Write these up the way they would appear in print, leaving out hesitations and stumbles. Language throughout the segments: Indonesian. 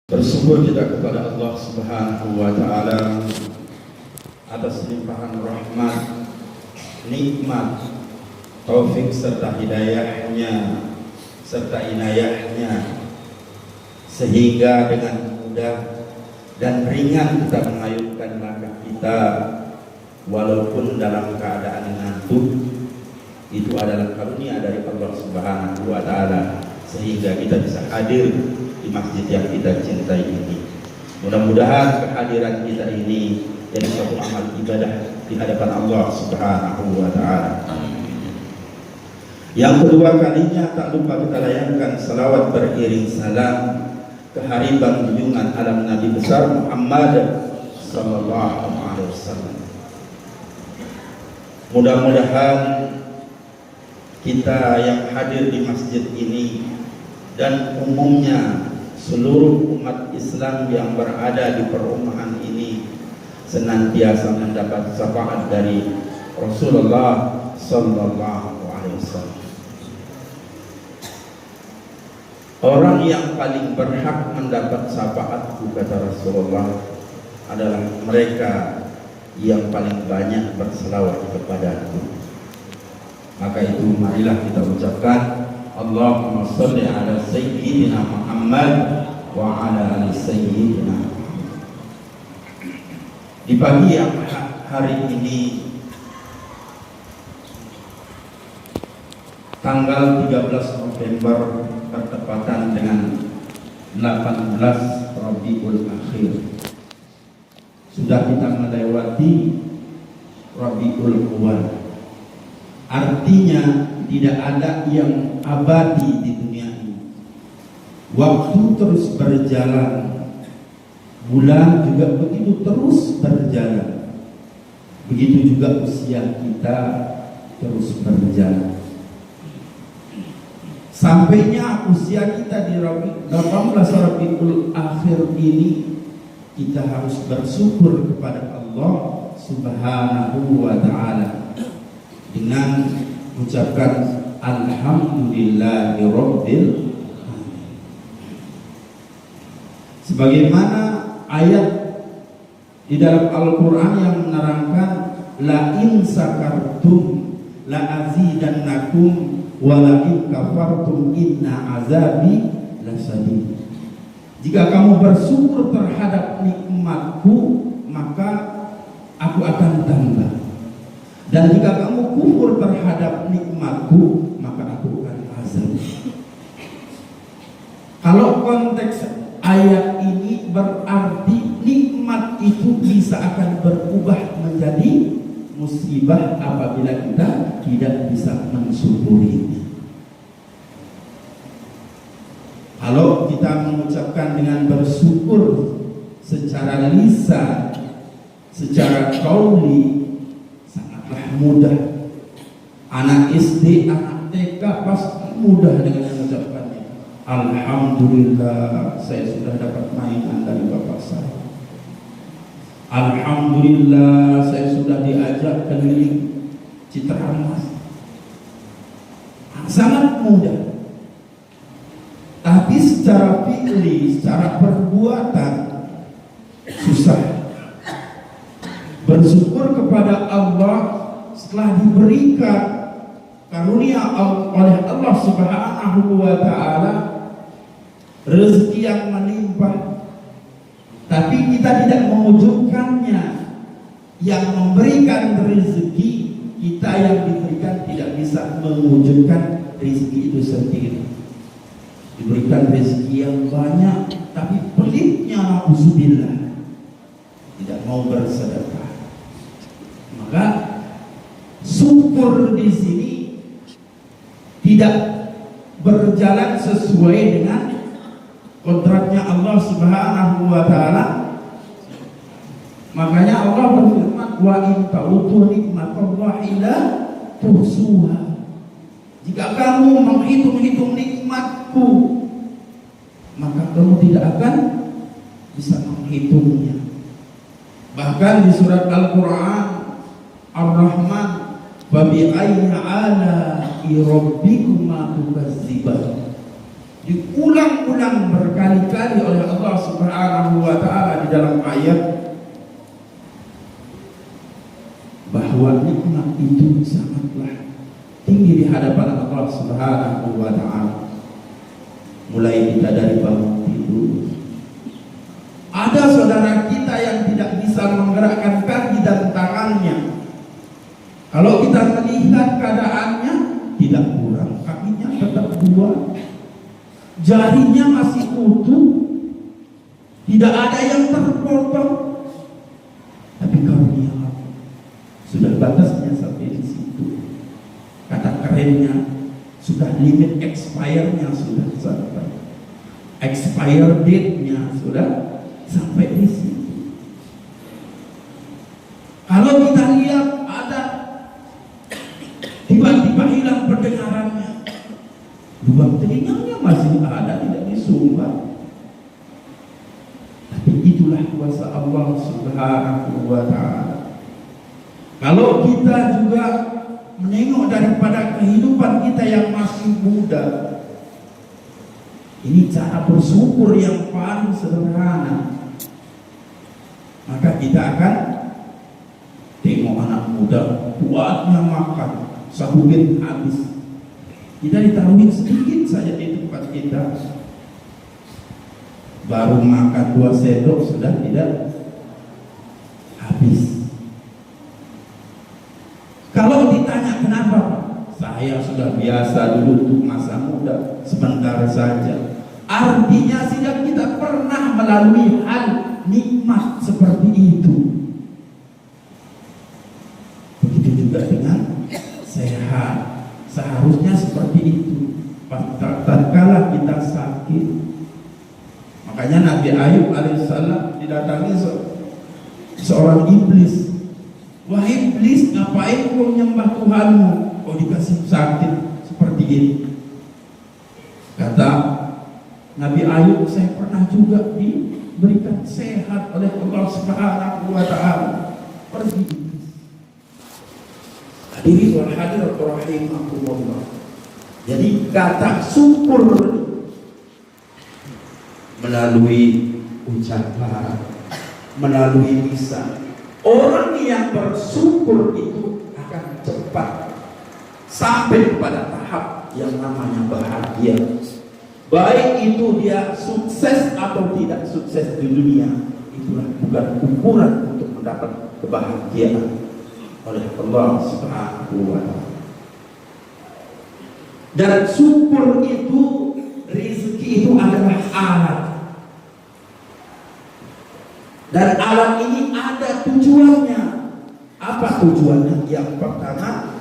Bersyukur kita kepada Allah Subhanahu wa Ta'ala atas limpahan rahmat, nikmat, taufik serta hidayahnya serta inayahnya, sehingga dengan mudah dan ringan kita mengayunkan langkah kita walaupun dalam keadaan ngantuk. Itu adalah karunia dari Allah Subhanahu wa Ta'ala, sehingga kita bisa hadir di masjid yang kita cintai ini. Mudah-mudahan kehadiran kita ini jadi suatu amal ibadah di hadapan Allah Subhanahu wa Ta'ala. Yang kedua kalinya, tak lupa kita layankan salawat beriring salam ke hariban junjungan alam Nabi besar Muhammad sallallahu alaihi wasallam. Mudah-mudahan kita yang hadir di masjid ini dan umumnya seluruh umat Islam yang berada di perumahan ini senantiasa mendapat syafaat dari Rasulullah sallallahu alaihi wasallam. Orang yang paling berhak mendapat syafaatku, kata Rasulullah, adalah mereka yang paling banyak berselawat kepadaku. Maka itu marilah kita ucapkan Allahumma sholli ala sayyidina Muhammad wa ala ali sayyidina Muhammad. Di pagi yang hari ini tanggal 13 November bertepatan dengan 18 Rabiul Akhir, sudah kita melewati Rabiul Awal. Artinya tidak ada yang abadi di dunia ini. Waktu terus berjalan, bulan juga begitu terus berjalan. Begitu juga usia kita terus berjalan. Sampainya usia kita di 18 Rabiul Akhir ini, kita harus bersyukur kepada Allah Subhanahu wa Ta'ala dengan ucapkan Alhamdulillahirabbil alamin. Sebagaimana ayat di dalam Al-Quran yang menerangkan la in sakartum la azidannakum wa la in kafartum inna azabi lasadid. Jika kamu bersyukur terhadap nikmatku, maka aku akan tambah. Dan jika kamu kufur terhadap nikmatku, maka aku akan azab. Kalau konteks ayat ini berarti nikmat itu bisa akan berubah menjadi musibah apabila kita tidak bisa mensyukurinya. Kalau kita mengucapkan dengan bersyukur secara lisan, secara qauli, mudah. Anak SD, anak TK pasti mudah dengan mengucapkannya. Alhamdulillah, saya sudah dapat mainan dari bapak saya. Alhamdulillah, saya sudah diajak keliling Citra Mas. Sangat mudah. Tapi secara fi'li, secara perbuatan susah. Bersyukur kepada Allah setelah diberikan karunia oleh Allah Subhanahu wa Ta'ala rezeki yang melimpah, tapi kita tidak mewujudkannya. Yang memberikan rezeki kita, yang diberikan tidak bisa mewujudkan rezeki itu sendiri. Diberikan rezeki yang banyak, tapi pelitnya na'udzubillah, tidak mau bersedekah. Maka syukur di sini tidak berjalan sesuai dengan kontraknya Allah Subhanahu wa Ta'ala. Makanya Allah berfirman, wa in ta'udhu nikmatallahi la tuhsuha. Jika kamu menghitung-hitung nikmatku, maka kamu tidak akan bisa menghitungnya. Bahkan di surat Al-Quran Ar-Rahman, wa bi ayyi ala'i rabbikuma tukadziban. diulang-ulang berkali-kali oleh Allah Subhanahu wa Ta'ala di dalam ayat, bahwa nikmat itu sangatlah tinggi di hadapan Allah Subhanahu wa Ta'ala. Mulai kita dari bangun tidur, ada saudara kita yang tidak bisa menggerakkan kaki dan tangannya. Kalau kita melihat keadaannya, tidak kurang, kakinya tetap dua, jarinya masih utuh, tidak ada yang terpotong. Tapi karunia Allah sudah batasnya sampai di situ. Kata kerennya, sudah limit expire-nya sudah sampai, expire date-nya sudah sampai di situ. Kalau kita lihat ada tiba-tiba hilang pendengarannya, lubang telinganya masih ada, tidak disumbat. Tapi itulah kuasa Allah Subhanahu wa Ta'ala. Kalau kita juga menengok daripada kehidupan kita yang masih muda, ini cara bersyukur yang paling sederhana. Maka kita akan tengok anak muda buatnya makan sahubin habis, kita ditaruhin sedikit saja di tempat kita, baru makan 2 sendok sudah tidak habis. Kalau ditanya kenapa, saya sudah biasa dulu untuk masa muda, sebentar saja. Artinya sejak kita pernah melalui hal nikmat seperti itu. Begitu juga dengan sehat, seharusnya seperti itu. Tatkala kita sakit, makanya Nabi Ayub alaihissalam didatangi seorang iblis. Wahai iblis, ngapain kau menyembah Tuhanmu? Kau dikasih sakit seperti ini. Kata Nabi Ayub, saya pernah juga diberikan sehat oleh Allah Subhanahu wa Ta'ala. Pergi iblis. Hadirin wal hadirat rahimakumullah. Jadi kata syukur melalui ucapan, melalui lisan. Orang yang bersyukur itu akan cepat sampai pada tahap yang namanya bahagia. Baik itu dia sukses atau tidak sukses di dunia, itulah bukan ukuran untuk mendapat kebahagiaan oleh Allah Subhanahu wa Ta'ala. Dan syukur itu, rezeki itu adalah alat. Dan alat ini ada tujuannya. Apa tujuannya? Yang pertama,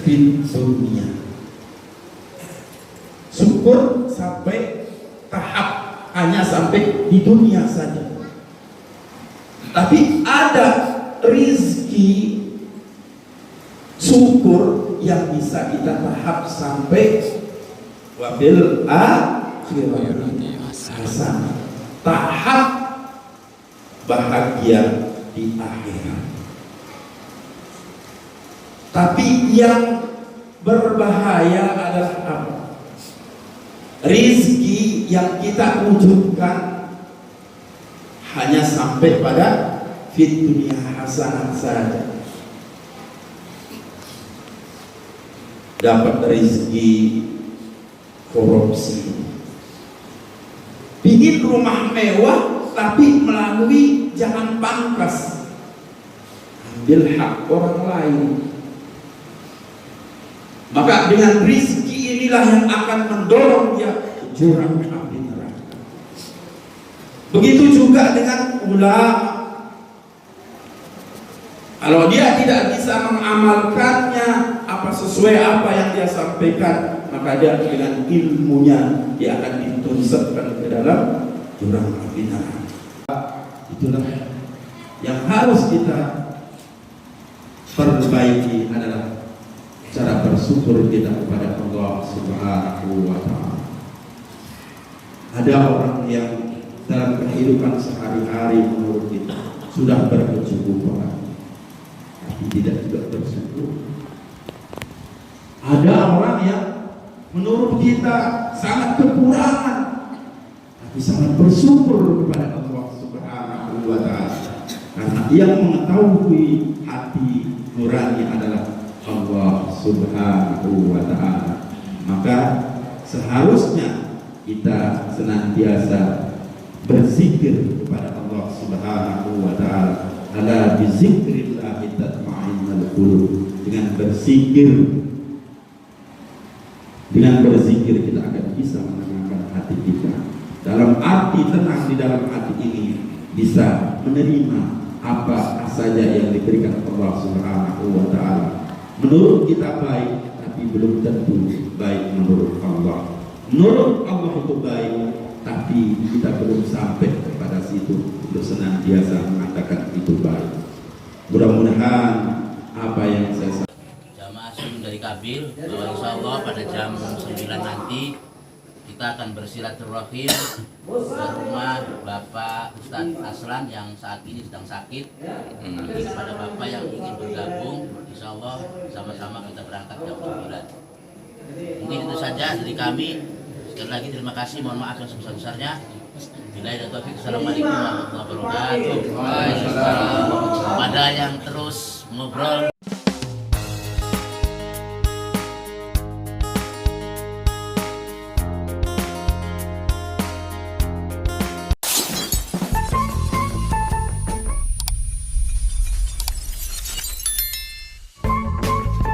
di dunia. Syukur sampai tahap hanya sampai di dunia saja. Tapi ada rizki syukur yang bisa kita tahap sampai wabil akhirati hasanah, tahap bahagia di akhirat. Tapi yang berbahaya adalah apa? Rizki yang kita wujudkan hanya sampai pada fit dunia hasanah saja. Dapat rizki korupsi, bikin rumah mewah tapi melalui jalan pangkas, ambil hak orang lain. Maka dengan rizki inilah yang akan mendorong dia ke jurang api neraka. Begitu juga dengan ulama. Kalau dia tidak bisa mengamalkannya apa sesuai apa yang dia sampaikan, maka dia dengan ilmunya dia akan ditusukkan ke dalam jurang api neraka. Itulah yang harus kita perbaiki, adalah cara bersyukur kita kepada Allah Subhanahu wa Ta'ala. Ada orang yang dalam kehidupan sehari-hari menurut kita sudah berkecukupan, tapi tidak juga bersyukur. Ada orang yang menurut kita sangat kekurangan, tapi sangat bersyukur kepada Allah Subhanahu wa Ta'ala, karena yang mengetahui hati nurani adalah Allah Subhanahu wa Ta'ala. Maka seharusnya kita senantiasa berzikir kepada Allah Subhanahu wa Ta'ala. Ala bizikrillah tatma'innul qulub. Dengan berzikir kita akan bisa menenangkan hati kita. Dalam arti tenang di dalam hati ini bisa menerima apa saja yang diberikan Allah Subhanahu wa Ta'ala. Menurut kita baik, tapi belum tentu baik menurut Allah. Menurut Allah itu baik, tapi kita belum sampai kepada situ untuk senantiasa mengatakan itu baik. Mudah-mudahan apa yang saya jamaah Sunnah dari Kabil, bahwa insya Allah pada jam 9 nanti kita akan bersilaturahim ke rumah Bapak Ustadz Aslan yang saat ini sedang sakit. Nanti kepada Bapak yang ingin bergabung, insya Allah sama-sama kita berangkat jam 9. Mungkin itu saja dari kami. Sekali lagi terima kasih, mohon maaf yang sebesar-besarnya. Billahi dan taufik. Assalamualaikum warahmatullahi wabarakatuh. Pada yang terus ngobrol